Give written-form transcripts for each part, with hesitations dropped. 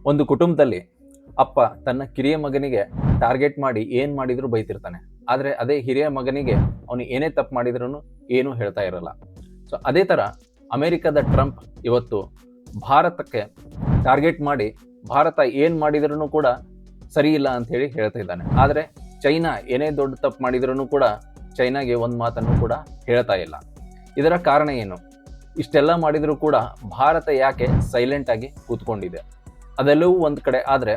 ಒಂದು ಕುಟುಂಬದಲ್ಲಿ ಅಪ್ಪ ತನ್ನ ಕಿರಿಯ ಮಗನಿಗೆ ಟಾರ್ಗೆಟ್ ಮಾಡಿ ಏನ್ ಮಾಡಿದ್ರು ಬೈತಿರ್ತಾನೆ. ಆದ್ರೆ ಅದೇ ಹಿರಿಯ ಮಗನಿಗೆ ಅವನು ಏನೇ ತಪ್ಪು ಮಾಡಿದ್ರು ಏನು ಹೇಳ್ತಾ ಇರಲ್ಲ. ಸೊ ಅದೇ ತರ ಅಮೆರಿಕದ ಟ್ರಂಪ್ ಇವತ್ತು ಭಾರತಕ್ಕೆ ಟಾರ್ಗೆಟ್ ಮಾಡಿ ಭಾರತ ಏನ್ ಮಾಡಿದ್ರು ಕೂಡ ಸರಿ ಇಲ್ಲ ಅಂತ ಹೇಳಿ ಹೇಳ್ತಾ ಇದ್ದಾನೆ. ಆದ್ರೆ ಚೈನಾ ಏನೇ ದೊಡ್ಡ ತಪ್ಪು ಮಾಡಿದ್ರು ಕೂಡ ಚೈನಾಗೆ ಒಂದು ಮಾತನ್ನು ಕೂಡ ಹೇಳ್ತಾ ಇಲ್ಲ. ಇದರ ಕಾರಣ ಏನು? ಇಷ್ಟೆಲ್ಲ ಮಾಡಿದರೂ ಕೂಡ ಭಾರತ ಯಾಕೆ ಸೈಲೆಂಟ್ ಆಗಿ ಕೂತ್ಕೊಂಡಿದೆ? ಅದೆಲ್ಲವೂ ಒಂದು ಕಡೆ. ಆದರೆ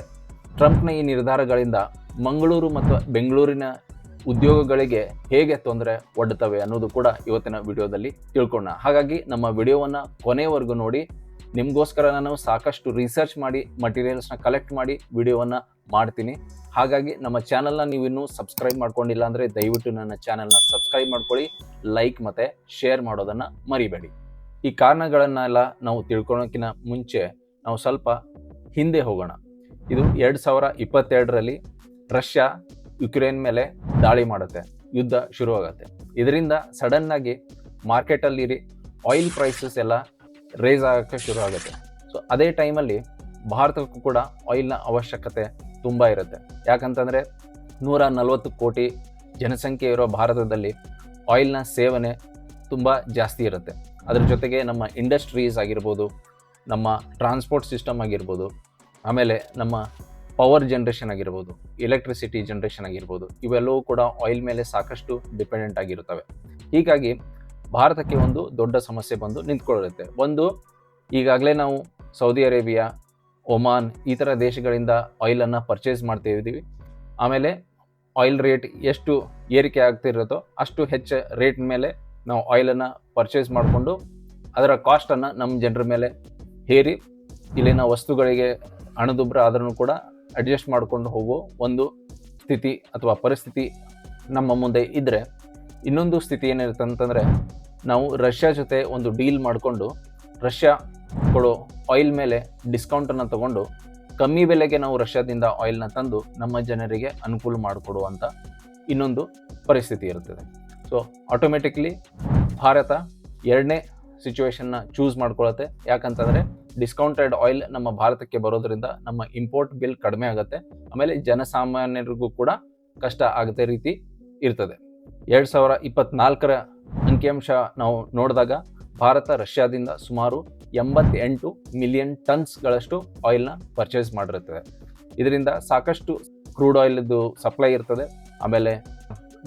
ಟ್ರಂಪ್ನ ಈ ನಿರ್ಧಾರಗಳಿಂದ ಮಂಗಳೂರು ಮತ್ತು ಬೆಂಗಳೂರಿನ ಉದ್ಯೋಗಗಳಿಗೆ ಹೇಗೆ ತೊಂದರೆ ಒಡ್ಡುತ್ತವೆ ಅನ್ನೋದು ಕೂಡ ಇವತ್ತಿನ ವಿಡಿಯೋದಲ್ಲಿ ತಿಳ್ಕೊಳ್ಳೋಣ. ಹಾಗಾಗಿ ನಮ್ಮ ವಿಡಿಯೋವನ್ನು ಕೊನೆವರೆಗೂ ನೋಡಿ. ನಿಮಗೋಸ್ಕರ ನಾನು ಸಾಕಷ್ಟು ರಿಸರ್ಚ್ ಮಾಡಿ ಮಟೀರಿಯಲ್ಸ್ನ ಕಲೆಕ್ಟ್ ಮಾಡಿ ವಿಡಿಯೋವನ್ನು ಮಾಡ್ತೀನಿ. ಹಾಗಾಗಿ ನಮ್ಮ ಚಾನಲ್ನ ನೀವು ಇನ್ನೂ ಸಬ್ಸ್ಕ್ರೈಬ್ ಮಾಡ್ಕೊಂಡಿಲ್ಲ ಅಂದರೆ ದಯವಿಟ್ಟು ನನ್ನ ಚಾನಲ್ನ ಸಬ್ಸ್ಕ್ರೈಬ್ ಮಾಡ್ಕೊಳ್ಳಿ, ಲೈಕ್ ಮತ್ತು ಶೇರ್ ಮಾಡೋದನ್ನು ಮರಿಬೇಡಿ. ಈ ಕಾರಣಗಳನ್ನೆಲ್ಲ ನಾವು ತಿಳ್ಕೊಳ್ಳೋಕ್ಕಿಂತ ಮುಂಚೆ ನಾವು ಸ್ವಲ್ಪ ಹಿಂದೆ ಹೋಗೋಣ. ಇದು 2022ರಲ್ಲಿ ರಷ್ಯಾ ಯುಕ್ರೇನ್ ಮೇಲೆ ದಾಳಿ ಮಾಡುತ್ತೆ, ಯುದ್ಧ ಶುರುವಾಗುತ್ತೆ. ಇದರಿಂದ ಸಡನ್ನಾಗಿ ಮಾರ್ಕೆಟಲ್ಲಿ ಆಯಿಲ್ ಪ್ರೈಸಸ್ ಎಲ್ಲ ರೇಸ್ ಆಗೋಕ್ಕೆ ಶುರು ಆಗುತ್ತೆ. ಸೊ ಅದೇ ಟೈಮಲ್ಲಿ ಭಾರತಕ್ಕೂ ಕೂಡ ಆಯಿಲ್ನ ಅವಶ್ಯಕತೆ ತುಂಬ ಇರುತ್ತೆ. ಯಾಕಂತಂದರೆ 140 ಕೋಟಿ ಜನಸಂಖ್ಯೆ ಇರೋ ಭಾರತದಲ್ಲಿ ಆಯಿಲ್ನ ಸೇವನೆ ತುಂಬ ಜಾಸ್ತಿ ಇರುತ್ತೆ. ಅದ್ರ ಜೊತೆಗೆ ನಮ್ಮ ಇಂಡಸ್ಟ್ರೀಸ್ ಆಗಿರ್ಬೋದು, ನಮ್ಮ ಟ್ರಾನ್ಸ್ಪೋರ್ಟ್ ಸಿಸ್ಟಮ್ ಆಗಿರ್ಬೋದು, ಆಮೇಲೆ ನಮ್ಮ ಪವರ್ ಜನ್ರೇಷನ್ ಆಗಿರ್ಬೋದು, ಎಲೆಕ್ಟ್ರಿಸಿಟಿ ಜನ್ರೇಷನ್ ಆಗಿರ್ಬೋದು, ಇವೆಲ್ಲವೂ ಕೂಡ ಆಯಿಲ್ ಮೇಲೆ ಸಾಕಷ್ಟು ಡಿಪೆಂಡೆಂಟ್ ಆಗಿರುತ್ತವೆ. ಹೀಗಾಗಿ ಭಾರತಕ್ಕೆ ಒಂದು ದೊಡ್ಡ ಸಮಸ್ಯೆ ಬಂದು ನಿಂತ್ಕೊಳ್ಳುತ್ತೆ. ಒಂದು, ಈಗಾಗಲೇ ನಾವು ಸೌದಿ ಅರೇಬಿಯಾ, ಒಮಾನ್ ಈ ಥರ ದೇಶಗಳಿಂದ ಆಯಿಲನ್ನು ಪರ್ಚೇಸ್ ಮಾಡ್ತಾ ಇದ್ದೀವಿ. ಆಮೇಲೆ ಆಯಿಲ್ ರೇಟ್ ಎಷ್ಟು ಏರಿಕೆ ಆಗ್ತಿರುತ್ತೋ ಅಷ್ಟು ಹೆಚ್ಚು ರೇಟ್ ಮೇಲೆ ನಾವು ಆಯಿಲನ್ನು ಪರ್ಚೇಸ್ ಮಾಡಿಕೊಂಡು ಅದರ ಕಾಸ್ಟನ್ನು ನಮ್ಮ ಜನರ ಮೇಲೆ ಹೇರಿ ಇಲ್ಲಿನ ವಸ್ತುಗಳಿಗೆ ಹಣದುಬ್ಬರ ಆದ್ರೂ ಕೂಡ ಅಡ್ಜಸ್ಟ್ ಮಾಡಿಕೊಂಡು ಹೋಗೋ ಒಂದು ಸ್ಥಿತಿ ಅಥವಾ ಪರಿಸ್ಥಿತಿ ನಮ್ಮ ಮುಂದೆ ಇದ್ದರೆ, ಇನ್ನೊಂದು ಸ್ಥಿತಿ ಏನಿರುತ್ತೆ ಅಂತಂದರೆ, ನಾವು ರಷ್ಯಾ ಜೊತೆ ಒಂದು ಡೀಲ್ ಮಾಡಿಕೊಂಡು ರಷ್ಯಾ ಕೊಡೋ ಆಯಿಲ್ ಮೇಲೆ ಡಿಸ್ಕೌಂಟನ್ನು ತಗೊಂಡು ಕಮ್ಮಿ ಬೆಲೆಗೆ ನಾವು ರಷ್ಯಾದಿಂದ ಆಯಿಲ್ನ ತಂದು ನಮ್ಮ ಜನರಿಗೆ ಅನುಕೂಲ ಮಾಡಿಕೊಡುವಂಥ ಇನ್ನೊಂದು ಪರಿಸ್ಥಿತಿ ಇರುತ್ತದೆ. ಸೊ ಆಟೋಮೆಟಿಕ್ಲಿ ಭಾರತ ಎರಡನೇ ಸಿಚುವೇಶನ್ನ ಚೂಸ್ ಮಾಡ್ಕೊಳತ್ತೆ. ಯಾಕಂತಂದರೆ ಡಿಸ್ಕೌಂಟೆಡ್ ಆಯಿಲ್ ನಮ್ಮ ಭಾರತಕ್ಕೆ ಬರೋದ್ರಿಂದ ನಮ್ಮ ಇಂಪೋರ್ಟ್ ಬಿಲ್ ಕಡಿಮೆ ಆಗುತ್ತೆ. ಆಮೇಲೆ ಜನಸಾಮಾನ್ಯರಿಗೂ ಕೂಡ ಕಷ್ಟ ಆಗದೆ ರೀತಿ ಇರ್ತದೆ. 2024ರ ಅಂಕಿಅಂಶ ನಾವು ನೋಡಿದಾಗ ಭಾರತ ರಷ್ಯಾದಿಂದ ಸುಮಾರು 88 ಮಿಲಿಯನ್ ಟನ್ಸ್ಗಳಷ್ಟು ಆಯಿಲ್ನ ಪರ್ಚೇಸ್ ಮಾಡಿರುತ್ತದೆ. ಇದರಿಂದ ಸಾಕಷ್ಟು ಕ್ರೂಡ್ ಆಯಿಲ್ದು ಸಪ್ಲೈ ಇರ್ತದೆ. ಆಮೇಲೆ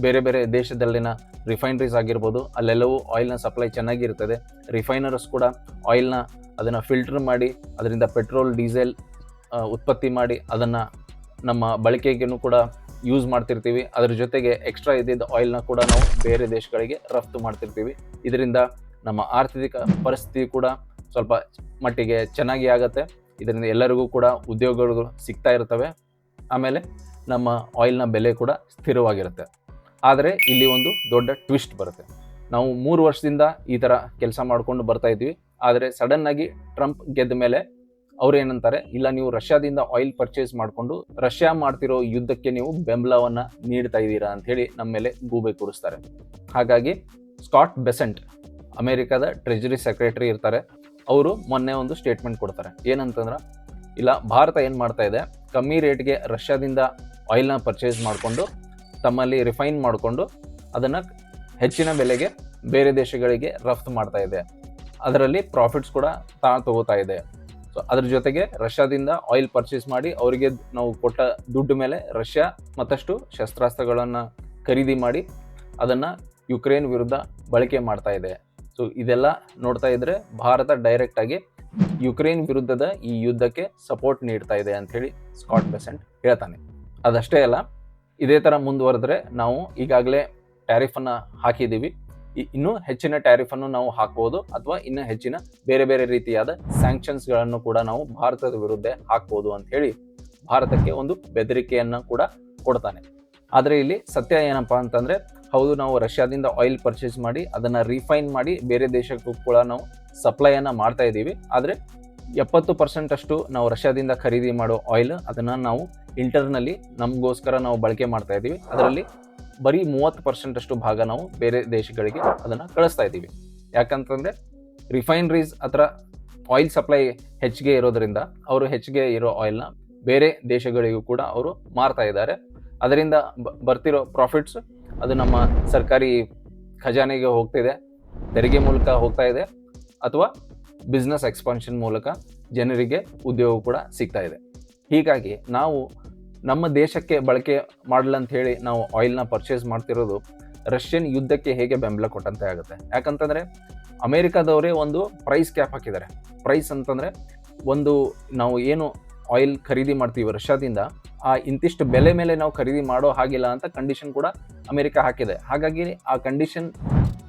ಬೇರೆ ಬೇರೆ ದೇಶದಲ್ಲಿನ ರಿಫೈನರೀಸ್ ಆಗಿರ್ಬೋದು, ಅಲ್ಲೆಲ್ಲವೂ ಆಯಿಲ್ನ ಸಪ್ಲೈ ಚೆನ್ನಾಗಿರ್ತದೆ. ರಿಫೈನರ್ಸ್ ಕೂಡ ಆಯಿಲ್ನ ಅದನ್ನು ಫಿಲ್ಟರ್ ಮಾಡಿ ಅದರಿಂದ ಪೆಟ್ರೋಲ್, ಡೀಸೆಲ್ ಉತ್ಪತ್ತಿ ಮಾಡಿ ಅದನ್ನು ನಮ್ಮ ಬಳಕೆಗೂ ಕೂಡ ಯೂಸ್ ಮಾಡ್ತಿರ್ತೀವಿ. ಅದ್ರ ಜೊತೆಗೆ ಎಕ್ಸ್ಟ್ರಾ ಇದ್ದಿದ್ದ ಆಯಿಲ್ನ ಕೂಡ ನಾವು ಬೇರೆ ದೇಶಗಳಿಗೆ ರಫ್ತು ಮಾಡ್ತಿರ್ತೀವಿ. ಇದರಿಂದ ನಮ್ಮ ಆರ್ಥಿಕ ಪರಿಸ್ಥಿತಿ ಕೂಡ ಸ್ವಲ್ಪ ಮಟ್ಟಿಗೆ ಚೆನ್ನಾಗಿ ಆಗುತ್ತೆ. ಇದರಿಂದ ಎಲ್ಲರಿಗೂ ಕೂಡ ಉದ್ಯೋಗಗಳು ಸಿಗ್ತಾ ಇರ್ತವೆ. ಆಮೇಲೆ ನಮ್ಮ ಆಯಿಲ್ನ ಬೆಲೆ ಕೂಡ ಸ್ಥಿರವಾಗಿರುತ್ತೆ. ಆದರೆ ಇಲ್ಲಿ ಒಂದು ದೊಡ್ಡ ಟ್ವಿಸ್ಟ್ ಬರುತ್ತೆ. ನಾವು 3 ವರ್ಷದಿಂದ ಈ ಥರ ಕೆಲಸ ಮಾಡಿಕೊಂಡು ಬರ್ತಾ ಇದ್ವಿ. ಆದರೆ ಸಡನ್ನಾಗಿ ಟ್ರಂಪ್ ಗೆದ್ದ ಮೇಲೆ ಅವ್ರು ಏನಂತಾರೆ, ಇಲ್ಲ ನೀವು ರಷ್ಯಾದಿಂದ ಆಯಿಲ್ ಪರ್ಚೇಸ್ ಮಾಡಿಕೊಂಡು ರಷ್ಯಾ ಮಾಡ್ತಿರೋ ಯುದ್ಧಕ್ಕೆ ನೀವು ಬೆಂಬಲವನ್ನು ನೀಡ್ತಾ ಇದ್ದೀರಾ ಅಂಥೇಳಿ ನಮ್ಮ ಮೇಲೆ ಗೂಬೆ ಕೂರಿಸ್ತಾರೆ. ಹಾಗಾಗಿ ಸ್ಕಾಟ್ ಬೆಸೆಂಟ್, ಅಮೆರಿಕದ ಟ್ರೆಜರಿ ಸೆಕ್ರೆಟರಿ ಇರ್ತಾರೆ, ಅವರು ಮೊನ್ನೆ ಒಂದು ಸ್ಟೇಟ್ಮೆಂಟ್ ಕೊಡ್ತಾರೆ. ಏನಂತಂದ್ರೆ, ಇಲ್ಲ ಭಾರತ ಏನು ಮಾಡ್ತಾ ಇದೆ, ಕಮ್ಮಿ ರೇಟ್ಗೆ ರಷ್ಯಾದಿಂದ ಆಯಿಲ್ನ ಪರ್ಚೇಸ್ ಮಾಡಿಕೊಂಡು ತಮ್ಮಲ್ಲಿ ರಿಫೈನ್ ಮಾಡಿಕೊಂಡು ಅದನ್ನು ಹೆಚ್ಚಿನ ಬೆಲೆಗೆ ಬೇರೆ ದೇಶಗಳಿಗೆ ರಫ್ತು ಮಾಡ್ತಾ ಇದೆ. ಅದರಲ್ಲಿ ಪ್ರಾಫಿಟ್ಸ್ ಕೂಡ ತಗೋತಾ ಇದೆ. ಸೊ ಅದ್ರ ಜೊತೆಗೆ ರಷ್ಯಾದಿಂದ ಆಯಿಲ್ ಪರ್ಚೇಸ್ ಮಾಡಿ ಅವರಿಗೆ ನಾವು ಕೊಟ್ಟ ದುಡ್ಡು ಮೇಲೆ ರಷ್ಯಾ ಮತ್ತಷ್ಟು ಶಸ್ತ್ರಾಸ್ತ್ರಗಳನ್ನು ಖರೀದಿ ಮಾಡಿ ಅದನ್ನು ಯುಕ್ರೇನ್ ವಿರುದ್ಧ ಬಳಕೆ ಮಾಡ್ತಾ ಇದೆ. ಸೊ ಇದೆಲ್ಲ ನೋಡ್ತಾ ಇದ್ರೆ ಭಾರತ ಡೈರೆಕ್ಟಾಗಿ ಯುಕ್ರೇನ್ ವಿರುದ್ಧದ ಈ ಯುದ್ಧಕ್ಕೆ ಸಪೋರ್ಟ್ ನೀಡ್ತಾ ಇದೆ ಅಂಥೇಳಿ ಸ್ಕಾಟ್ ಬೆಸೆಂಟ್ ಹೇಳ್ತಾನೆ. ಅದಷ್ಟೇ ಅಲ್ಲ, ಇದೇ ಥರ ಮುಂದುವರೆದ್ರೆ ನಾವು ಈಗಾಗಲೇ ಟ್ಯಾರಿಫನ್ನು ಹಾಕಿದ್ದೀವಿ, ಇನ್ನೂ ಹೆಚ್ಚಿನ ಟ್ಯಾರಿಫನ್ನು ನಾವು ಹಾಕ್ಬೋದು, ಅಥವಾ ಇನ್ನೂ ಹೆಚ್ಚಿನ ಬೇರೆ ಬೇರೆ ರೀತಿಯಾದ ಸ್ಯಾಂಕ್ಷನ್ಸ್ಗಳನ್ನು ಕೂಡ ನಾವು ಭಾರತದ ವಿರುದ್ಧ ಹಾಕ್ಬೋದು ಅಂತ ಹೇಳಿ ಭಾರತಕ್ಕೆ ಒಂದು ಬೆದರಿಕೆಯನ್ನು ಕೂಡ ಕೊಡ್ತಾನೆ. ಆದರೆ ಇಲ್ಲಿ ಸತ್ಯ ಏನಪ್ಪ ಅಂತಂದರೆ, ಹೌದು ನಾವು ರಷ್ಯಾದಿಂದ ಆಯಿಲ್ ಪರ್ಚೇಸ್ ಮಾಡಿ ಅದನ್ನು ರಿಫೈನ್ ಮಾಡಿ ಬೇರೆ ದೇಶಕ್ಕೂ ಕೂಡ ನಾವು ಸಪ್ಲೈಯನ್ನು ಮಾಡ್ತಾ ಇದ್ದೀವಿ. ಆದರೆ 70% ಅಷ್ಟು ನಾವು ರಷ್ಯಾದಿಂದ ಖರೀದಿ ಮಾಡೋ ಆಯಿಲ್ ಅದನ್ನು ನಾವು ಇಂಟರ್ನಲ್ಲಿ ನಮಗೋಸ್ಕರ ನಾವು ಬಳಕೆ ಮಾಡ್ತಾ ಇದ್ದೀವಿ. ಅದರಲ್ಲಿ ಬರೀ 30% ಅಷ್ಟು ಭಾಗ ನಾವು ಬೇರೆ ದೇಶಗಳಿಗೆ ಅದನ್ನು ಕಳಿಸ್ತಾ ಇದ್ದೀವಿ. ಯಾಕಂತಂದರೆ ರಿಫೈನರೀಸ್ ಹತ್ರ ಆಯಿಲ್ ಸಪ್ಲೈ ಹೆಚ್ಚಿಗೆ ಇರೋದ್ರಿಂದ ಅವರು ಹೆಚ್ಚಿಗೆ ಇರೋ ಆಯಿಲ್ನ ಬೇರೆ ದೇಶಗಳಿಗೂ ಕೂಡ ಅವರು ಮಾರ್ತಾ ಇದ್ದಾರೆ. ಅದರಿಂದ ಬರ್ತಿರೋ ಪ್ರಾಫಿಟ್ಸ್ ಅದು ನಮ್ಮ ಸರ್ಕಾರಿ ಖಜಾನೆಗೆ ಹೋಗ್ತಿದೆ, ತೆರಿಗೆ ಮೂಲಕ ಹೋಗ್ತಾ ಇದೆ, ಅಥವಾ ಬಿಸ್ನೆಸ್ ಎಕ್ಸ್ಪಾನ್ಷನ್ ಮೂಲಕ ಜನರಿಗೆ ಉದ್ಯೋಗ ಕೂಡ ಸಿಗ್ತಾ ಇದೆ. ಹೀಗಾಗಿ ನಾವು ನಮ್ಮ ದೇಶಕ್ಕೆ ಬಳಕೆ ಮಾಡಲಂತ ಹೇಳಿ ನಾವು ಆಯಿಲ್ನ ಪರ್ಚೇಸ್ ಮಾಡ್ತಿರೋದು ರಷ್ಯನ್ ಯುದ್ಧಕ್ಕೆ ಹೇಗೆ ಬೆಂಬಲ ಕೊಟ್ಟಂತೆ ಆಗುತ್ತೆ. ಯಾಕಂತಂದರೆ ಅಮೇರಿಕಾದವರೇ ಒಂದು ಪ್ರೈಸ್ ಕ್ಯಾಪ್ ಹಾಕಿದ್ದಾರೆ. ಪ್ರೈಸ್ ಅಂತಂದರೆ ಒಂದು ನಾವು ಏನು ಆಯಿಲ್ ಖರೀದಿ ಮಾಡ್ತೀವಿ ರಷ್ಯಾದಿಂದ, ಆ ಇಂತಿಷ್ಟು ಬೆಲೆ ಮೇಲೆ ನಾವು ಖರೀದಿ ಮಾಡೋ ಹಾಗಿಲ್ಲ ಅಂತ ಕಂಡೀಷನ್ ಕೂಡ ಅಮೇರಿಕ ಹಾಕಿದೆ. ಹಾಗಾಗಿ ಆ ಕಂಡೀಷನ್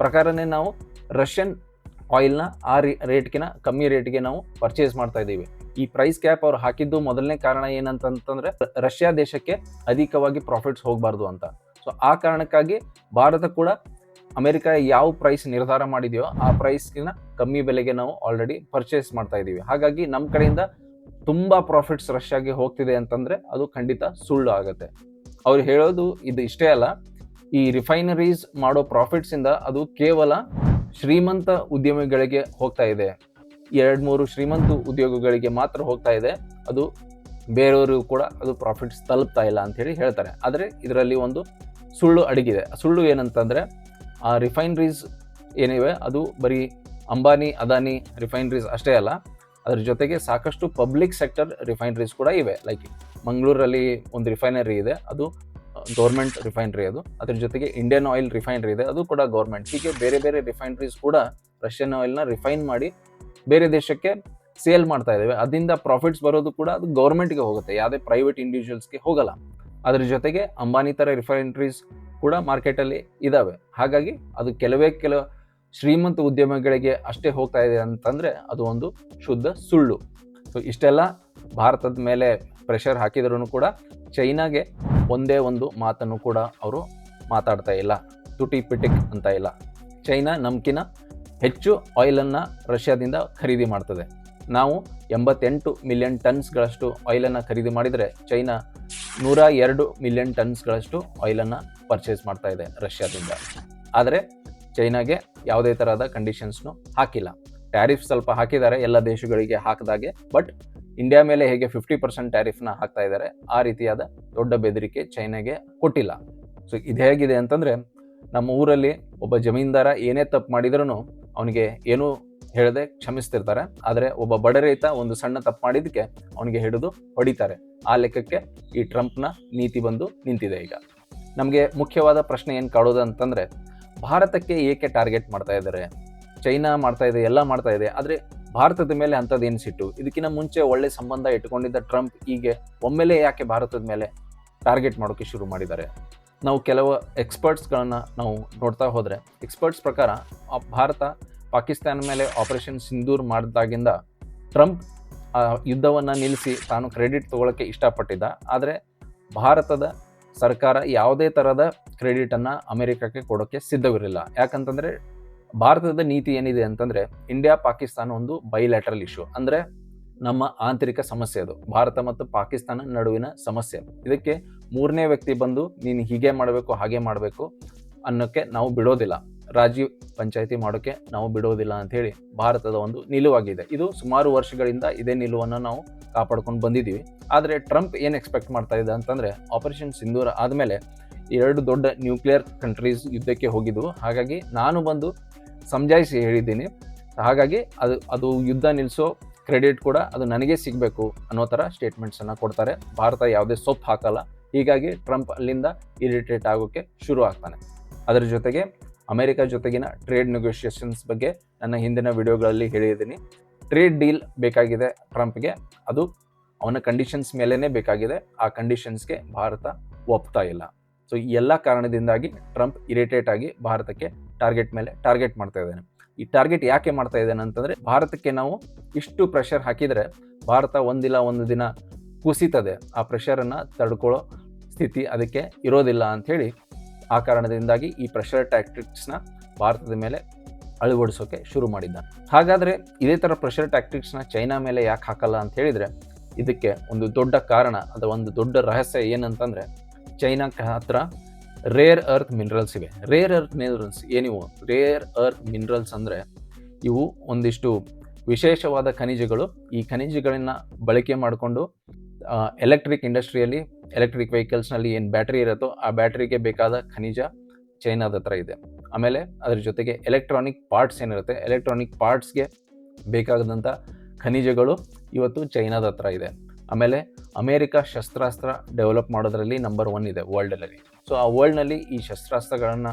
ಪ್ರಕಾರನೇ ನಾವು ರಷ್ಯನ್ ಆಯಿಲ್ನ ಆ ರೇಟ್ಗಿನ ಕಮ್ಮಿ ರೇಟ್ಗೆ ನಾವು ಪರ್ಚೇಸ್ ಮಾಡ್ತಾ ಇದ್ದೀವಿ. ಈ ಪ್ರೈಸ್ ಕ್ಯಾಪ್ ಅವ್ರು ಹಾಕಿದ್ದು ಮೊದಲನೇ ಕಾರಣ ಏನಂತಂದ್ರೆ ರಷ್ಯಾ ದೇಶಕ್ಕೆ ಅಧಿಕವಾಗಿ ಪ್ರಾಫಿಟ್ಸ್ ಹೋಗಬಾರ್ದು ಅಂತ. ಸೊ ಆ ಕಾರಣಕ್ಕಾಗಿ ಭಾರತ ಕೂಡ ಅಮೆರಿಕ ಯಾವ ಪ್ರೈಸ್ ನಿರ್ಧಾರ ಮಾಡಿದೆಯೋ ಆ ಪ್ರೈಸ್ಗಿನ ಕಮ್ಮಿ ಬೆಲೆಗೆ ನಾವು ಆಲ್ರೆಡಿ ಪರ್ಚೇಸ್ ಮಾಡ್ತಾ ಇದ್ದೀವಿ. ಹಾಗಾಗಿ ನಮ್ಮ ಕಡೆಯಿಂದ ತುಂಬ ಪ್ರಾಫಿಟ್ಸ್ ರಷ್ಯಾಗೆ ಹೋಗ್ತಿದೆ ಅಂತಂದರೆ ಅದು ಖಂಡಿತ ಸುಳ್ಳು ಆಗುತ್ತೆ. ಅವ್ರು ಹೇಳೋದು ಇದು ಇಷ್ಟೇ ಅಲ್ಲ, ಈ ರಿಫೈನರೀಸ್ ಮಾಡೋ ಪ್ರಾಫಿಟ್ಸಿಂದ ಅದು ಕೇವಲ ಶ್ರೀಮಂತ ಉದ್ಯಮಿಗಳಿಗೆ ಹೋಗ್ತಾ ಇದೆ, 2-3 ಶ್ರೀಮಂತ ಉದ್ಯೋಗಗಳಿಗೆ ಮಾತ್ರ ಹೋಗ್ತಾ ಇದೆ, ಅದು ಬೇರೆಯವರು ಕೂಡ ಅದು ಪ್ರಾಫಿಟ್ಸ್ ತಲುಪ್ತಾ ಇಲ್ಲ ಅಂಥೇಳಿ ಹೇಳ್ತಾರೆ. ಆದರೆ ಇದರಲ್ಲಿ ಒಂದು ಸುಳ್ಳು ಅಡಗಿದೆ. ಸುಳ್ಳು ಏನಂತಂದರೆ ಆ ರಿಫೈನರೀಸ್ ಏನಿವೆ ಅದು ಬರೀ ಅಂಬಾನಿ ಅದಾನಿ ರಿಫೈನರೀಸ್ ಅಷ್ಟೇ ಅಲ್ಲ, ಅದ್ರ ಜೊತೆಗೆ ಸಾಕಷ್ಟು ಪಬ್ಲಿಕ್ ಸೆಕ್ಟರ್ ರಿಫೈನರೀಸ್ ಕೂಡ ಇವೆ. ಲೈಕ್ ಮಂಗಳೂರಲ್ಲಿ ಒಂದು ರಿಫೈನರಿ ಇದೆ, ಅದು ಗೌರ್ಮೆಂಟ್ ರಿಫೈನರಿ. ಅದ್ರ ಜೊತೆಗೆ ಇಂಡಿಯನ್ ಆಯಿಲ್ ರಿಫೈನರಿ ಇದೆ, ಅದು ಕೂಡ ಗೌರ್ಮೆಂಟ್. ಹೀಗೆ ಬೇರೆ ಬೇರೆ ರಿಫೈನರೀಸ್ ಕೂಡ ರಷ್ಯನ್ ಆಯಿಲ್ನ ರಿಫೈನ್ ಮಾಡಿ ಬೇರೆ ದೇಶಕ್ಕೆ ಸೇಲ್ ಮಾಡ್ತಾ ಇದ್ದೇವೆ. ಅದರಿಂದ ಪ್ರಾಫಿಟ್ಸ್ ಬರೋದು ಕೂಡ ಅದು ಗೌರ್ಮೆಂಟ್ಗೆ ಹೋಗುತ್ತೆ, ಯಾವುದೇ ಪ್ರೈವೇಟ್ ಇಂಡಿವಿಜುವಲ್ಸ್ಗೆ ಹೋಗಲ್ಲ. ಅದ್ರ ಜೊತೆಗೆ ಅಂಬಾನಿ ಥರ ರಿಫೈನರೀಸ್ ಕೂಡ ಮಾರ್ಕೆಟಲ್ಲಿ ಇದ್ದಾವೆ. ಹಾಗಾಗಿ ಅದು ಕೆಲವೇ ಶ್ರೀಮಂತ ಉದ್ಯಮಗಳಿಗೆ ಅಷ್ಟೇ ಹೋಗ್ತಾ ಇದೆ ಅಂತಂದರೆ ಅದು ಒಂದು ಶುದ್ಧ ಸುಳ್ಳು. ಸೊ ಇಷ್ಟೆಲ್ಲ ಭಾರತದ ಮೇಲೆ ಪ್ರೆಷರ್ ಹಾಕಿದ್ರೂ ಕೂಡ ಚೈನಾಗೆ ಒಂದೇ ಒಂದು ಮಾತನ್ನು ಕೂಡ ಅವರು ಮಾತಾಡ್ತಾ ಇಲ್ಲ, ತುಟಿ ಪಿಟಿಕ್ ಅಂತ ಇಲ್ಲ. ಚೈನಾ ನಮ್ಕಿನ ಹೆಚ್ಚು ಆಯಿಲನ್ನು ರಷ್ಯಾದಿಂದ ಖರೀದಿ ಮಾಡ್ತದೆ. ನಾವು 88 ಮಿಲಿಯನ್ ಟನ್ಸ್ಗಳಷ್ಟು ಆಯಿಲನ್ನು ಖರೀದಿ ಮಾಡಿದರೆ ಚೈನಾ 102 ಮಿಲಿಯನ್ ಟನ್ಸ್ಗಳಷ್ಟು ಆಯಿಲನ್ನು ಪರ್ಚೇಸ್ ಮಾಡ್ತಾ ಇದೆ ರಷ್ಯಾದಿಂದ. ಆದರೆ ಚೈನಾಗೆ ಯಾವುದೇ ಥರದ ಕಂಡೀಷನ್ಸ್ನು ಹಾಕಿಲ್ಲ. ಟ್ಯಾರಿಫ್ ಸ್ವಲ್ಪ ಹಾಕಿದ್ದಾರೆ ಎಲ್ಲ ದೇಶಗಳಿಗೆ ಹಾಕಿದಾಗೆ, ಬಟ್ ಇಂಡಿಯಾ ಮೇಲೆ ಹೇಗೆ 50% ಟ್ಯಾರಿಫ್ನ ಹಾಕ್ತಾ ಇದ್ದಾರೆ ಆ ರೀತಿಯಾದ ದೊಡ್ಡ ಬೆದರಿಕೆ ಚೈನಾಗೆ ಕೊಟ್ಟಿಲ್ಲ. ಸೊ ಇದು ಹೇಗಿದೆ ಅಂತಂದರೆ, ನಮ್ಮ ಊರಲ್ಲಿ ಒಬ್ಬ ಜಮೀನ್ದಾರ ಏನೇ ತಪ್ಪು ಮಾಡಿದ್ರೂ ಅವನಿಗೆ ಏನೂ ಹೇಳದೆ ಕ್ಷಮಿಸ್ತಿರ್ತಾರೆ. ಆದರೆ ಒಬ್ಬ ಬಡ ರೈತ ಒಂದು ಸಣ್ಣ ತಪ್ಪು ಮಾಡಿದ್ದಕ್ಕೆ ಅವನಿಗೆ ಹಿಡಿದು ಹೊಡಿತಾರೆ. ಆ ಲೆಕ್ಕಕ್ಕೆ ಈ ಟ್ರಂಪ್ನ ನೀತಿ ಬಂದು ನಿಂತಿದೆ. ಈಗ ನಮಗೆ ಮುಖ್ಯವಾದ ಪ್ರಶ್ನೆ ಏನು ಕಾಡೋದು ಅಂತಂದರೆ, ಭಾರತಕ್ಕೆ ಏಕೆ ಟಾರ್ಗೆಟ್ ಮಾಡ್ತಾ ಇದ್ದಾರೆ? ಚೈನಾ ಮಾಡ್ತಾ ಇದೆ, ಎಲ್ಲ ಮಾಡ್ತಾ ಇದೆ, ಆದರೆ ಭಾರತದ ಮೇಲೆ ಅಂಥದ್ದೇನು ಸಿಟ್ಟು? ಇದಕ್ಕಿಂತ ಮುಂಚೆ ಒಳ್ಳೆ ಸಂಬಂಧ ಇಟ್ಕೊಂಡಿದ್ದ ಟ್ರಂಪ್ ಹೀಗೆ ಒಮ್ಮೆಲೇ ಯಾಕೆ ಭಾರತದ ಮೇಲೆ ಟಾರ್ಗೆಟ್ ಮಾಡೋಕ್ಕೆ ಶುರು ಮಾಡಿದ್ದಾರೆ? ನಾವು ಕೆಲವು ಎಕ್ಸ್ಪರ್ಟ್ಸ್ಗಳನ್ನು ನಾವು ನೋಡ್ತಾ ಹೋದರೆ, ಎಕ್ಸ್ಪರ್ಟ್ಸ್ ಪ್ರಕಾರ ಭಾರತ ಪಾಕಿಸ್ತಾನ ಮೇಲೆ ಆಪರೇಷನ್ ಸಿಂಧೂರ್ ಮಾಡಿದಾಗಿಂದ ಟ್ರಂಪ್ ಯುದ್ಧವನ್ನು ನಿಲ್ಲಿಸಿ ತಾನು ಕ್ರೆಡಿಟ್ ತೊಗೊಳಕ್ಕೆ ಇಷ್ಟಪಟ್ಟಿದ್ದ. ಆದರೆ ಭಾರತದ ಸರ್ಕಾರ ಯಾವುದೇ ಥರದ ಕ್ರೆಡಿಟನ್ನು ಅಮೆರಿಕಕ್ಕೆ ಕೊಡೋಕ್ಕೆ ಸಿದ್ಧವಿರಲಿಲ್ಲ. ಯಾಕಂತಂದರೆ ಭಾರತದ ನೀತಿ ಏನಿದೆ ಅಂತಂದರೆ, ಇಂಡಿಯಾ ಪಾಕಿಸ್ತಾನ ಒಂದು ಬೈಲ್ಯಾಟ್ರಲ್ ಇಶ್ಯೂ, ಅಂದರೆ ನಮ್ಮ ಆಂತರಿಕ ಸಮಸ್ಯೆ. ಅದು ಭಾರತ ಮತ್ತು ಪಾಕಿಸ್ತಾನ ನಡುವಿನ ಸಮಸ್ಯೆ. ಇದಕ್ಕೆ ಮೂರನೇ ವ್ಯಕ್ತಿ ಬಂದು ನೀನು ಹೀಗೆ ಮಾಡಬೇಕು ಹಾಗೆ ಮಾಡಬೇಕು ಅನ್ನೋಕ್ಕೆ ನಾವು ಬಿಡೋದಿಲ್ಲ, ರಾಜಿ ಪಂಚಾಯಿತಿ ಮಾಡೋಕ್ಕೆ ನಾವು ಬಿಡೋದಿಲ್ಲ ಅಂಥೇಳಿ ಭಾರತದ ಒಂದು ನಿಲುವಾಗಿದೆ. ಇದು ಸುಮಾರು ವರ್ಷಗಳಿಂದ ಇದೇ ನಿಲುವನ್ನು ನಾವು ಕಾಪಾಡ್ಕೊಂಡು ಬಂದಿದ್ದೀವಿ. ಆದರೆ ಟ್ರಂಪ್ ಏನು ಎಕ್ಸ್ಪೆಕ್ಟ್ ಮಾಡ್ತಾ ಇದೆ ಅಂತಂದರೆ, ಆಪರೇಷನ್ ಸಿಂಧೂರ ಆದಮೇಲೆ 2 ದೊಡ್ಡ ನ್ಯೂಕ್ಲಿಯರ್ ಕಂಟ್ರೀಸ್ ಯುದ್ಧಕ್ಕೆ ಹೋಗಿದ್ವು, ಹಾಗಾಗಿ ನಾನು ಬಂದು ಸಮಜಾಯಿಸಿ ಹೇಳಿದ್ದೀನಿ, ಹಾಗಾಗಿ ಅದು ಯುದ್ಧ ನಿಲ್ಲಿಸೋ ಕ್ರೆಡಿಟ್ ಕೂಡ ಅದು ನನಗೆ ಸಿಗಬೇಕು ಅನ್ನೋ ಥರ ಸ್ಟೇಟ್ಮೆಂಟ್ಸನ್ನು ಕೊಡ್ತಾರೆ. ಭಾರತ ಯಾವುದೇ ಸೊಪ್ಪು ಹಾಕಲ್ಲ. ಹೀಗಾಗಿ ಟ್ರಂಪ್ ಅಲ್ಲಿಂದ ಇರಿಟೇಟ್ ಆಗೋಕ್ಕೆ ಶುರು ಆಗ್ತಾನೆ. ಅದರ ಜೊತೆಗೆ ಅಮೆರಿಕ ಜೊತೆಗಿನ ಟ್ರೇಡ್ ನೆಗೋಷಿಯೇಷನ್ಸ್ ಬಗ್ಗೆ ನನ್ನ ಹಿಂದಿನ ವಿಡಿಯೋಗಳಲ್ಲಿ ಹೇಳಿದ್ದೀನಿ. ಟ್ರೇಡ್ ಡೀಲ್ ಬೇಕಾಗಿದೆ ಟ್ರಂಪ್ಗೆ, ಅದು ಅವನ ಕಂಡೀಷನ್ಸ್ ಮೇಲೇ ಬೇಕಾಗಿದೆ. ಆ ಕಂಡೀಷನ್ಸ್ಗೆ ಭಾರತ ಒಪ್ತಾ ಇಲ್ಲ. ಸೊ ಈ ಎಲ್ಲ ಕಾರಣದಿಂದಾಗಿ ಟ್ರಂಪ್ ಇರಿಟೇಟ್ ಆಗಿ ಭಾರತಕ್ಕೆ ಟಾರ್ಗೆಟ್ ಮಾಡ್ತಾ ಇದ್ದಾನೆ. ಈ ಟಾರ್ಗೆಟ್ ಯಾಕೆ ಮಾಡ್ತಾ ಇದ್ದಾನೆ ಅಂತಂದರೆ, ಭಾರತಕ್ಕೆ ನಾವು ಇಷ್ಟು ಪ್ರೆಷರ್ ಹಾಕಿದರೆ ಭಾರತ ಒಂದಿಲ್ಲ ಒಂದು ದಿನ ಕುಸಿತದೆ, ಆ ಪ್ರೆಷರನ್ನು ತಡ್ಕೊಳ್ಳೋ ಸ್ಥಿತಿ ಅದಕ್ಕೆ ಇರೋದಿಲ್ಲ ಅಂಥೇಳಿ ಆ ಕಾರಣದಿಂದಾಗಿ ಈ ಪ್ರೆಷರ್ ಟ್ಯಾಕ್ಟಿಕ್ಸ್ನ ಭಾರತದ ಮೇಲೆ ಅಳವಡಿಸೋಕೆ ಶುರು ಮಾಡಿದ್ದ. ಹಾಗಾದರೆ ಇದೇ ಥರ ಪ್ರೆಷರ್ ಟ್ಯಾಕ್ಟಿಕ್ಸ್ನ ಚೈನಾ ಮೇಲೆ ಯಾಕೆ ಹಾಕಲ್ಲ ಅಂತ ಹೇಳಿದರೆ, ಇದಕ್ಕೆ ಒಂದು ದೊಡ್ಡ ಕಾರಣ, ಅದು ಒಂದು ದೊಡ್ಡ ರಹಸ್ಯ ಏನಂತಂದರೆ, ಚೈನಾ ಹತ್ರ ರೇರ್ ಅರ್ತ್ ಮಿನರಲ್ಸ್ ಇವೆ. ರೇರ್ ಅರ್ತ್ ಮಿನರಲ್ಸ್ ಏನಿವು? ರೇರ್ ಅರ್ತ್ ಮಿನರಲ್ಸ್ ಅಂದರೆ ಇವು ಒಂದಿಷ್ಟು ವಿಶೇಷವಾದ ಖನಿಜಗಳು. ಈ ಖನಿಜಗಳನ್ನ ಬಳಕೆ ಮಾಡಿಕೊಂಡು ಎಲೆಕ್ಟ್ರಿಕ್ ಇಂಡಸ್ಟ್ರಿಯಲ್ಲಿ, ಎಲೆಕ್ಟ್ರಿಕ್ ವೆಹಿಕಲ್ಸ್ನಲ್ಲಿ ಏನು ಬ್ಯಾಟ್ರಿ ಇರುತ್ತೋ ಆ ಬ್ಯಾಟ್ರಿಗೆ ಬೇಕಾದ ಖನಿಜ ಚೈನಾದ ಹತ್ರ ಇದೆ. ಆಮೇಲೆ ಅದ್ರ ಜೊತೆಗೆ ಎಲೆಕ್ಟ್ರಾನಿಕ್ ಪಾರ್ಟ್ಸ್ ಏನಿರುತ್ತೆ, ಎಲೆಕ್ಟ್ರಾನಿಕ್ ಪಾರ್ಟ್ಸ್ಗೆ ಬೇಕಾದಂಥ ಖನಿಜಗಳು ಇವತ್ತು ಚೈನಾದ ಹತ್ರ ಇದೆ. ಆಮೇಲೆ ಅಮೇರಿಕ ಶಸ್ತ್ರಾಸ್ತ್ರ ಡೆವಲಪ್ ಮಾಡೋದ್ರಲ್ಲಿ ನಂಬರ್ 1 ಇದೆ ವರ್ಲ್ಡಲ್ಲಿ. ಸೊ ಆ ವರ್ಲ್ಡ್ನಲ್ಲಿ ಈ ಶಸ್ತ್ರಾಸ್ತ್ರಗಳನ್ನು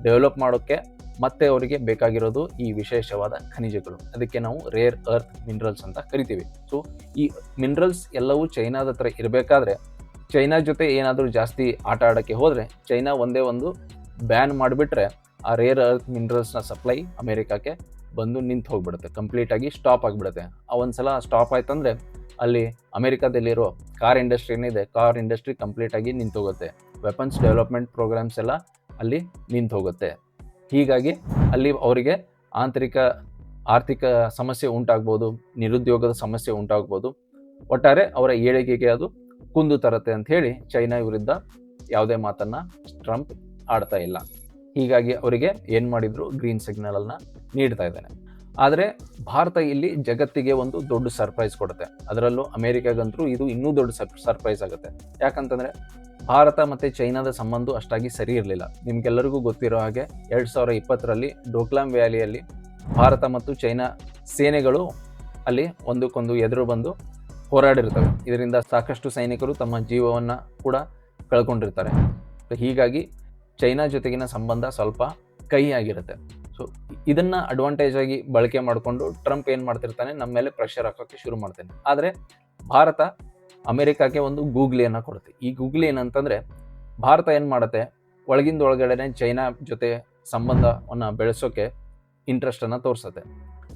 ಡೆವಲಪ್ ಮಾಡೋಕ್ಕೆ ಮತ್ತೆ ಅವರಿಗೆ ಬೇಕಾಗಿರೋದು ಈ ವಿಶೇಷವಾದ ಖನಿಜಗಳು. ಅದಕ್ಕೆ ನಾವು ರೇರ್ ಅರ್ತ್ ಮಿನರಲ್ಸ್ ಅಂತ ಕರಿತೀವಿ. ಸೊ ಈ ಮಿನರಲ್ಸ್ ಎಲ್ಲವೂ ಚೈನಾದ ಹತ್ರ ಇರಬೇಕಾದ್ರೆ ಚೈನಾ ಜೊತೆ ಏನಾದರೂ ಜಾಸ್ತಿ ಆಟ ಆಡೋಕ್ಕೆ ಹೋದರೆ ಚೈನಾ ಒಂದೇ ಒಂದು ಬ್ಯಾನ್ ಮಾಡಿಬಿಟ್ರೆ ಆ ರೇರ್ ಅರ್ತ್ ಮಿನರಲ್ಸ್ನ ಸಪ್ಲೈ ಅಮೇರಿಕಕ್ಕೆ ಬಂದು ನಿಂತು ಹೋಗ್ಬಿಡುತ್ತೆ, ಕಂಪ್ಲೀಟಾಗಿ ಸ್ಟಾಪ್ ಆಗಿಬಿಡುತ್ತೆ. ಆ ಒಂದ್ಸಲ ಸ್ಟಾಪ್ ಆಯ್ತಂದರೆ ಅಲ್ಲಿ ಅಮೇರಿಕಾದಲ್ಲಿರೋ ಕಾರ್ ಇಂಡಸ್ಟ್ರಿ ಏನಿದೆ, ಕಾರ್ ಇಂಡಸ್ಟ್ರಿ ಕಂಪ್ಲೀಟಾಗಿ ನಿಂತು ಹೋಗುತ್ತೆ. ವೆಪನ್ಸ್ ಡೆವಲಪ್ಮೆಂಟ್ ಪ್ರೋಗ್ರಾಮ್ಸ್ ಎಲ್ಲ ಅಲ್ಲಿ ನಿಂತು ಹೋಗುತ್ತೆ. ಹೀಗಾಗಿ ಅಲ್ಲಿ ಅವರಿಗೆ ಆರ್ಥಿಕ ಸಮಸ್ಯೆ ಉಂಟಾಗ್ಬೋದು, ನಿರುದ್ಯೋಗದ ಸಮಸ್ಯೆ ಉಂಟಾಗ್ಬೋದು. ಒಟ್ಟಾರೆ ಅವರ ಏಳಿಗೆಗೆ ಅದು ಕುಂದು ತರುತ್ತೆ ಅಂತ ಹೇಳಿ ಚೈನಾ ವಿರುದ್ಧ ಯಾವುದೇ ಮಾತನ್ನು ಟ್ರಂಪ್ ಆಡ್ತಾ ಇಲ್ಲ. ಹೀಗಾಗಿ ಅವರಿಗೆ ಏನು ಮಾಡಿದ್ರು, ಗ್ರೀನ್ ಸಿಗ್ನಲನ್ನು ನೀಡ್ತಾ ಇದ್ದಾನೆ. ಆದರೆ ಭಾರತ ಇಲ್ಲಿ ಜಗತ್ತಿಗೆ ಒಂದು ದೊಡ್ಡ ಸರ್ಪ್ರೈಸ್ ಕೊಡುತ್ತೆ. ಅದರಲ್ಲೂ ಅಮೇರಿಕಾಗಂತೂ ಇದು ಇನ್ನೂ ದೊಡ್ಡ ಸರ್ಪ್ರೈಸ್ ಆಗುತ್ತೆ. ಯಾಕಂತಂದರೆ ಭಾರತ ಮತ್ತು ಚೈನಾದ ಸಂಬಂಧ ಅಷ್ಟಾಗಿ ಸರಿ ಇರಲಿಲ್ಲ. ನಿಮ್ಗೆಲ್ಲರಿಗೂ ಗೊತ್ತಿರೋ ಹಾಗೆ 2020ರಲ್ಲಿ ಡೋಕ್ಲಾಮ್ ವ್ಯಾಲಿಯಲ್ಲಿ ಭಾರತ ಮತ್ತು ಚೈನಾ ಸೇನೆಗಳು ಅಲ್ಲಿ ಒಂದಕ್ಕೊಂದು ಎದುರು ಬಂದು ಹೋರಾಡಿರ್ತವೆ. ಇದರಿಂದ ಸಾಕಷ್ಟು ಸೈನಿಕರು ತಮ್ಮ ಜೀವವನ್ನು ಕೂಡ ಕಳ್ಕೊಂಡಿರ್ತಾರೆ. ಹೀಗಾಗಿ ಚೈನಾ ಜೊತೆಗಿನ ಸಂಬಂಧ ಸ್ವಲ್ಪ ಕಹಿ ಆಗಿರುತ್ತೆ. ಸೊ ಇದನ್ನು ಅಡ್ವಾಂಟೇಜ್ ಆಗಿ ಬಳಕೆ ಮಾಡಿಕೊಂಡು ಟ್ರಂಪ್ ಏನು ಮಾಡ್ತಿರ್ತಾನೆ, ನಮ್ಮ ಮೇಲೆ ಪ್ರೆಷರ್ ಹಾಕೋಕ್ಕೆ ಶುರು ಮಾಡ್ತಾನೆ. ಆದರೆ ಭಾರತ ಅಮೇರಿಕಾಗೆ ಒಂದು ಗೂಗ್ಲಿಯನ್ನು ಕೊಡುತ್ತೆ. ಈ ಗೂಗ್ಲಿ ಏನಂತಂದರೆ, ಭಾರತ ಏನು ಮಾಡುತ್ತೆ, ಒಳಗಡೆ ಚೈನಾ ಜೊತೆ ಸಂಬಂಧವನ್ನು ಬೆಳೆಸೋಕ್ಕೆ ಇಂಟ್ರೆಸ್ಟನ್ನು ತೋರಿಸುತ್ತೆ.